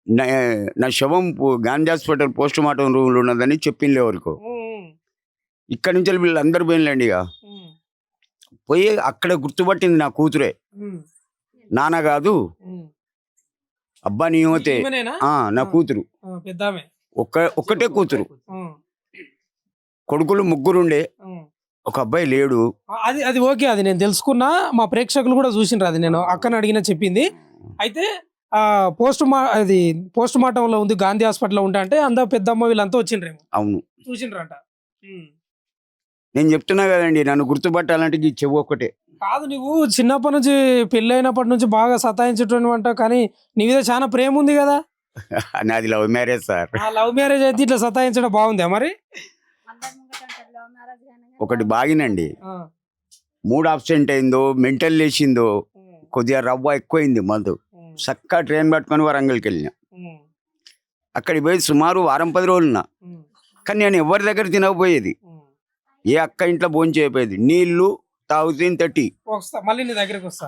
నా శవం Gandhi hospital post mortem రూమ్లో ఉన్నదని చెప్పింది ఎవరికో. ఇక్కడి నుంచి వీళ్ళందరూ పోయినలేండి. ఇక పోయి అక్కడ గుర్తుపట్టింది నా కూతురే. నాన్న కాదు అబ్బా నీ యువతే నా కూతురు. ఒక్కటే కూతురు. కొడుకులు ముగ్గురుండే, ఒక అబ్బాయి లేడు. అది ఓకే, అది నేను తెలుసుకున్నా. మా ప్రేక్షకులు కూడా చూసిండ్రు, అది నేను అక్కని అడిగిన చెప్పింది. అయితే అది పోస్ట్ మార్టంలో ఉంది, గాంధీ హాస్పిటల్లో ఉంటా అంటే అందరూ పెద్దమ్మ వీళ్ళంతా వచ్చిండ్రేమో. అవును చూసిండ్రంట. నేను చెప్తున్నా కదండి, నన్ను గుర్తుపట్టాలంటే ఈ చెవు ఒక్కటే కాదు. నువ్వు చిన్నప్పటి నుంచి పెళ్ళి అయినప్పటి నుంచి బాగా సతాయించేటంట, కానీ నీ మీద చాలా ప్రేమ ఉంది కదా. నాది love marriage sir. Love marriage అయితే ఇట్లా సతాయించడం బాగుందా మరి? ఒకటి బాగినండి, 3 అబ్సెంట్ అయిందో, మెంటల్ లేచిందో, కొద్దిగా రవ్వ ఎక్కువైంది మందు. చక్కగా ట్రైన్ పట్టుకొని వరంగల్కి వెళ్ళిన. అక్కడికి పోయి సుమారు వారం 10 రోజులున్నా. కానీ నేను ఎవరి దగ్గర తినకపోయేది, ఏ అక్క ఇంట్లో భోజనం చేయకపోయేది. నీళ్లు తాగుతూ ఇంత టీ. మళ్ళీ నీ దగ్గరికి వస్తా.